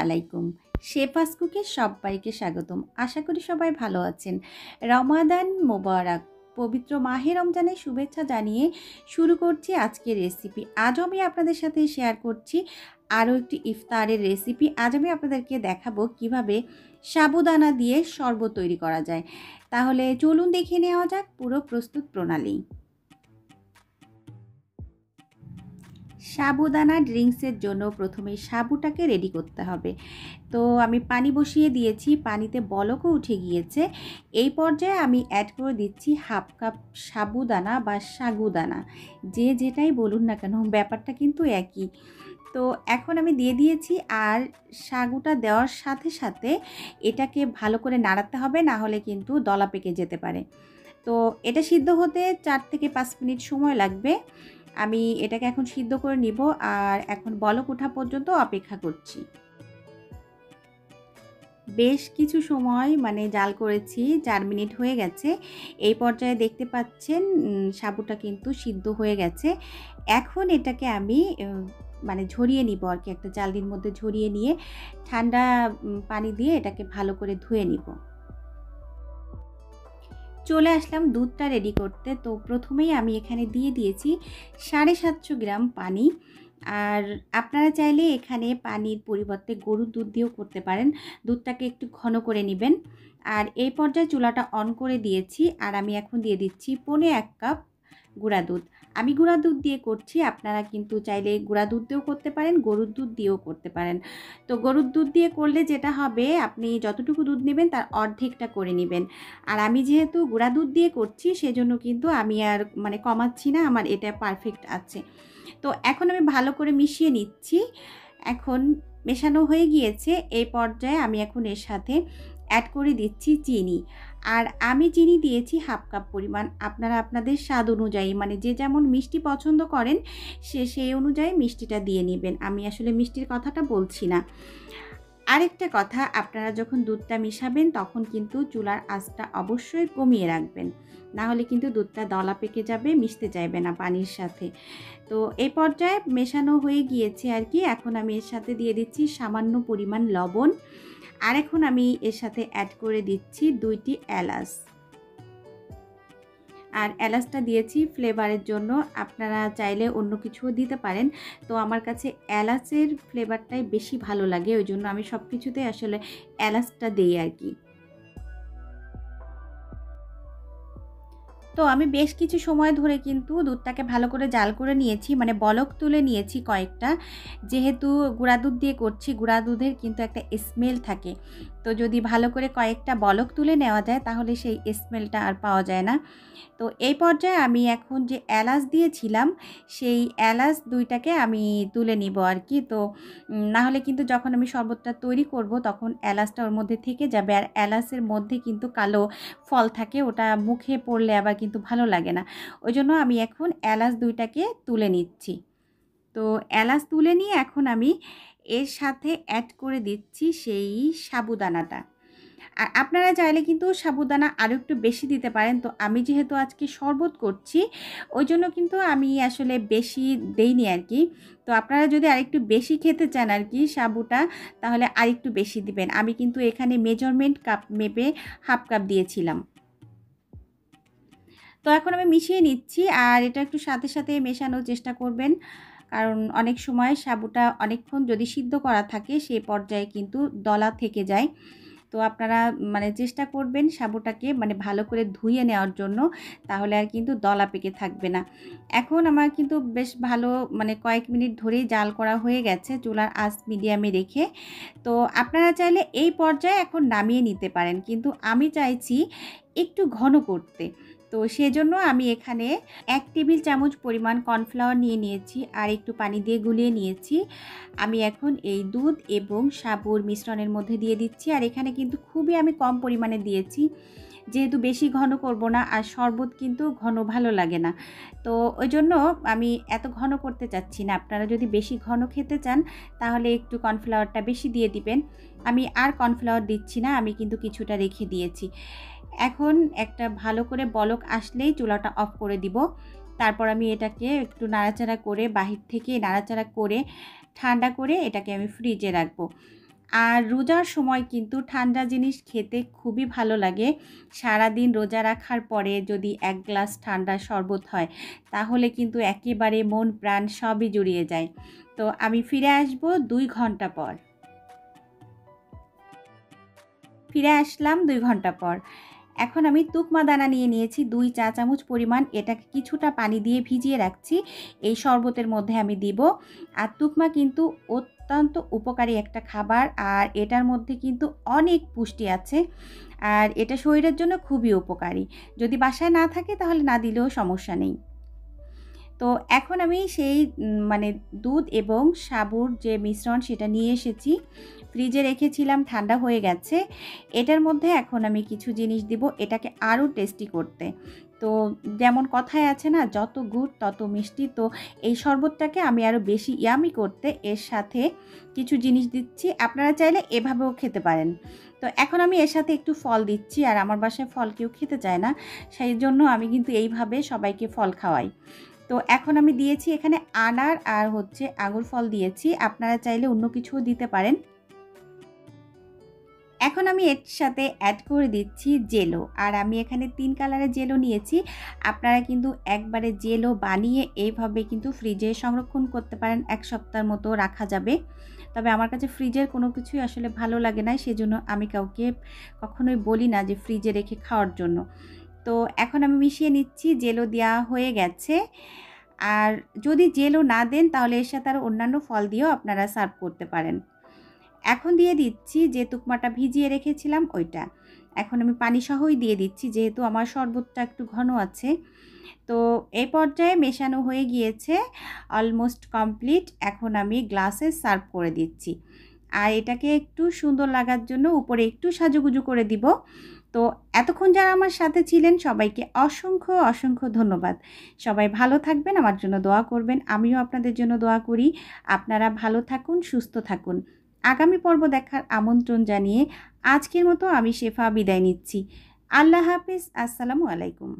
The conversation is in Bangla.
আলাইকুম। শেফাস কুকে সবাইকে স্বাগতম। আশা করি সবাই ভালো আছেন। রমাদান মোবারক। পবিত্র মাহে রমজানের শুভেচ্ছা জানিয়ে শুরু করছি আজকের রেসিপি। আজ আমি আপনাদের সাথে শেয়ার করছি আরও একটি ইফতারের রেসিপি। আজ আমি আপনাদেরকে দেখাবো কিভাবে সাবুদানা দিয়ে শরবত তৈরি করা যায়। তাহলে চলুন দেখে নেওয়া যাক পুরো প্রস্তুত প্রণালী। সাবুদানা ড্রিঙ্কসের জন্য প্রথমে সাবুটাকে রেডি করতে হবে। তো আমি পানি বসিয়ে দিয়েছি, পানিতে বলকও উঠে গিয়েছে। এই পর্যায়ে আমি অ্যাড করে দিচ্ছি হাফ কাপ সাবুদানা বা সাগুদানা, যে যেটাই বলুন না কেন ব্যাপারটা কিন্তু একই। তো এখন আমি দিয়ে দিয়েছি, আর সাগুটা দেওয়ার সাথে সাথে এটাকে ভালো করে নাড়াতে হবে, না হলে কিন্তু দলা পেকে যেতে পারে। তো এটা সিদ্ধ হতে 4 থেকে 5 মিনিট সময় লাগবে। আমি এটাকে এখন সিদ্ধ করে নিব, আর এখন বলক ওঠা পর্যন্ত অপেক্ষা করছি। বেশ কিছু সময় জাল করেছি, 4 মিনিট হয়ে গেছে। এই পর্যায়ে দেখতে পাচ্ছেন সাবুটা কিন্তু সিদ্ধ হয়ে গেছে। এখন এটাকে আমি ঝরিয়ে নিব আর কি, একটা জালির মধ্যে ঝরিয়ে নিয়ে ঠান্ডা পানি দিয়ে এটাকে ভালো করে ধুয়ে নিব। চলে আসলাম দুধটা রেডি করতে। তো প্রথমেই আমি এখানে দিয়ে দিয়েছি 750 গ্রাম পানি। আর আপনারা চাইলে এখানে পানির পরিবর্তে গরুর দুধ দিয়েও করতে পারেন। দুধটাকে একটু ঘন করে নেবেন। আর এই পর্যায়ে চুলাটা অন করে দিয়েছি, আর আমি এখন দিয়ে দিচ্ছি 1.25 কাপ গুঁড়া দুধ। আমি গুঁড়া দুধ দিয়ে করছি, আপনারা কিন্তু চাইলে গুঁড়া দুধ দিয়েও করতে পারেন, গরুর দুধ দিয়েও করতে পারেন। তো গরুর দুধ দিয়ে করলে যেটা হবে, আপনি যতটুকু দুধ নেবেন তার অর্ধেকটা করে নেবেন। আর আমি যেহেতু গুঁড়া দুধ দিয়ে করছি সেজন্য কিন্তু আমি আর কমাচ্ছি না, আমার এটা পারফেক্ট আছে। তো এখন আমি ভালো করে মিশিয়ে নিচ্ছি। এখন মেশানো হয়ে গিয়েছে। এই পর্যায়ে আমি এখন এর সাথে অ্যাড করে দিচ্ছি চিনি। আর আমি চিনি দিয়েছি হাফ কাপ পরিমাণ। আপনারা আপনাদের স্বাদ অনুযায়ী, যে যেমন মিষ্টি পছন্দ করেন সেই অনুযায়ী মিষ্টিটা দিয়ে নেবেন। আমি আসলে মিষ্টির কথাটা বলছি না। আরেকটা কথা, আপনারা যখন দুধটা মিশাবেন তখন কিন্তু চুলার আঁচটা অবশ্যই কমিয়ে রাখবেন, না হলে কিন্তু দুধটা দলা পেকে যাবে, মিশতে চাইবে না পানির সাথে। তো এই পর্যায়ে মেশানো হয়ে গিয়েছে আর কি। এখন আমি এর সাথে দিয়ে দিচ্ছি সামান্য পরিমাণ লবণ। আর এখন আমি এর সাথে অ্যাড করে দিচ্ছি 2টি এলাচ। আর এলাচটা দিয়েছি ফ্লেভারের জন্য, আপনারা চাইলে অন্য কিছুও দিতে পারেন। তো আমার কাছে এলাচের ফ্লেভারটাই বেশি ভালো লাগে, ওই জন্য আমি সব কিছুতে আসলে এলাচটা দিই আর কি। তো আমি বেশ কিছু সময় ধরে কিন্তু দুধটাকে ভালো করে জাল করে নিয়েছি, বলক তুলে নিয়েছি কয়েকটা। যেহেতু গুঁড়া দুধ দিয়ে করছি, গুঁড়া দুধের কিন্তু একটা স্মেল থাকে। তো যদি ভালো করে কয়েকটা বলক তুলে নেওয়া যায় তাহলে সেই স্মেলটা আর পাওয়া যায় না। তো এই পর্যায়ে আমি এখন যে এলাচ দিয়েছিলাম সেই এলাচ 2টাকে আমি তুলে নিব আর কি। তো না হলে কিন্তু যখন আমি শরবতটা তৈরি করব তখন এলাচটা ওর মধ্যে থেকে যাবে, আর এলাচের মধ্যে কিন্তু কালো ফল থাকে, ওটা মুখে পড়লে আবার কিন্তু ভালো লাগে না। ওই জন্য আমি এখন এলাচ 2টাকে তুলে নিচ্ছি। তো এলাচ তুলে নিয়ে এখন আমি এর সাথে অ্যাড করে দিচ্ছি সেই সাবুদানাটা। আর আপনারা চাইলে কিন্তু সাবুদানা আরও একটু বেশি দিতে পারেন। তো আমি যেহেতু আজকে শরবত করছি ওই জন্য কিন্তু আমি আসলে বেশি দেইনি আর কি। তো আপনারা যদি আরেকটু বেশি খেতে চান আর কি সাবুটা, তাহলে আরেকটু বেশি দিবেন। আমি কিন্তু এখানে মেজারমেন্ট কাপ মেপে হাফ কাপ দিয়েছিলাম। তো এখন আমি মিশিয়ে নিচ্ছি, আর এটা একটু সাথে সাথে মেশানোর চেষ্টা করবেন, কারণ অনেক সময় সাবুটা অনেকক্ষণ যদি সিদ্ধ করা থাকে সেই পর্যায়ে কিন্তু দলা থেকে যায়। তো আপনারা চেষ্টা করবেন সাবুটাকে ভালো করে ধুয়ে নেওয়ার জন্য, তাহলে আর কিন্তু দলা পেকে থাকবে না। এখন আমার কিন্তু বেশ ভালো কয়েক মিনিট ধরেই জাল করা হয়ে গেছে, চুলার আঁচ মিডিয়ামে রেখে। তো আপনারা চাইলে এই পর্যায়ে এখন নামিয়ে নিতে পারেন, কিন্তু আমি চাইছি একটু ঘন করতে। তো সেজন্য আমি এখানে 1 টেবিল চামচ পরিমাণ কর্নফ্লাওয়ার নিয়ে নিয়েছি, আর একটু পানি দিয়ে গুলিয়ে নিয়েছি। আমি এখন এই দুধ এবং সাবুর মিশ্রণের মধ্যে দিয়ে দিচ্ছি। আর এখানে কিন্তু খুবই আমি কম পরিমাণে দিয়েছি, যেহেতু বেশি ঘন করব না, আর শরবত কিন্তু ঘন ভালো লাগে না। তো ওই জন্য আমি এত ঘন করতে চাচ্ছি না। আপনারা যদি বেশি ঘন খেতে চান তাহলে একটু কর্নফ্লাওয়ারটা বেশি দিয়ে দিবেন। আমি আর কর্নফ্লাওয়ার দিচ্ছি না, আমি কিন্তু কিছুটা রেখে দিয়েছি। এখন একটা ভালো করে বলক আসলেই চুলাটা অফ করে দিব। তারপর আমি এটাকে একটু নাড়াচাড়া করে, বাহির থেকে নাড়াচাড়া করে ঠান্ডা করে এটাকে আমি ফ্রিজে রাখবো। আর রোজার সময় কিন্তু ঠান্ডা জিনিস খেতে খুবই ভালো লাগে। সারাদিন রোজা রাখার পরে যদি এক গ্লাস ঠান্ডা শরবত হয় তাহলে কিন্তু একেবারে মন প্রাণ সবই জুড়িয়ে যায়। তো আমি ফিরে আসব 2 ঘন্টা পর। ফিরে আসলাম 2 ঘন্টা পর। এখন আমি তুকমা দানা নিয়ে নিয়েছি 2 চা চামচ পরিমাণ। এটাকে কিছুটা পানি দিয়ে ভিজিয়ে রাখছি। এই শরবতের মধ্যে আমি দিব। আর তুকমা কিন্তু অত্যন্ত উপকারী একটা খাবার, আর এটার মধ্যে কিন্তু অনেক পুষ্টি আছে। আর এটা শরীরের জন্য খুবই উপকারী। যদি বাসায় না থাকে তাহলে না দিলেও সমস্যা নেই। তো এখন আমি সেই মানে দুধ এবং সাবুর যে মিশ্রণ সেটা নিয়ে এসেছি, ফ্রিজে রেখেছিলাম, ঠান্ডা হয়ে গেছে। এটার মধ্যে এখন আমি কিছু জিনিস দিব এটাকে আরও টেস্টি করতে। তো যেমন কথায় আছে না, যত গুড় তত মিষ্টি। তো এই শরবতটাকে আমি আরও বেশি ইয়ামি করতে এর সাথে কিছু জিনিস দিচ্ছি। আপনারা চাইলে এভাবেও খেতে পারেন। তো এখন আমি এর সাথে একটু ফল দিচ্ছি, আর আমার বাসায় ফল কেউ খেতে চায় না, সেই জন্য আমি কিন্তু এইভাবে সবাইকে ফল খাওয়াই। তো এখন আমি দিয়েছি এখানে আনার আর আঙুর ফল দিয়েছি। আপনারা চাইলে অন্য কিছুও দিতে পারেন। এখন আমি এর সাথে অ্যাড করে দিচ্ছি জেলো, আর আমি এখানে 3 কালারের জেলো নিয়েছি। আপনারা কিন্তু একবারে জেলো বানিয়ে এইভাবে কিন্তু ফ্রিজে সংরক্ষণ করতে পারেন, 1 সপ্তাহের মতো রাখা যাবে। তবে আমার কাছে ফ্রিজের কোনো কিছুই আসলে ভালো লাগে না, সেজন্য আমি কাউকে কখনোই বলি না যে ফ্রিজে রেখে খাওয়ার জন্য। তো এখন আমি মিশিয়ে নিচ্ছি, জেলো দেওয়া হয়ে গেছে। আর যদি জেলো না দেন তাহলে এর সাথে আরও অন্যান্য ফল দিয়েও আপনারা সার্ভ করতে পারেন। এখন দিয়ে দিচ্ছি যে তুকমাটা ভিজিয়ে রেখেছিলাম ওইটা। এখন আমি পানি সহই দিয়ে দিচ্ছি, যেহেতু আমার শরবতটা একটু ঘন আছে। তো এই পর্যায়ে মেশানো হয়ে গিয়েছে, অলমোস্ট কমপ্লিট। এখন আমি গ্লাসে সার্ভ করে দিচ্ছি। আর এটাকে একটু সুন্দর লাগার জন্য উপরে একটু সাজুগুজু করে দিব। তো এতক্ষণ যারা আমার সাথে ছিলেন সবাইকে অসংখ্য অসংখ্য ধন্যবাদ। সবাই ভালো থাকবেন, আমার জন্য দোয়া করবেন। আমিও আপনাদের জন্য দোয়া করি। আপনারা ভালো থাকুন, সুস্থ থাকুন। আগামী পর্ব দেখার আমন্ত্রণ জানিয়ে আজকের মতো আমি শেফা বিদায় নিচ্ছি। আল্লাহ হাফেজ। আসসালামু আলাইকুম।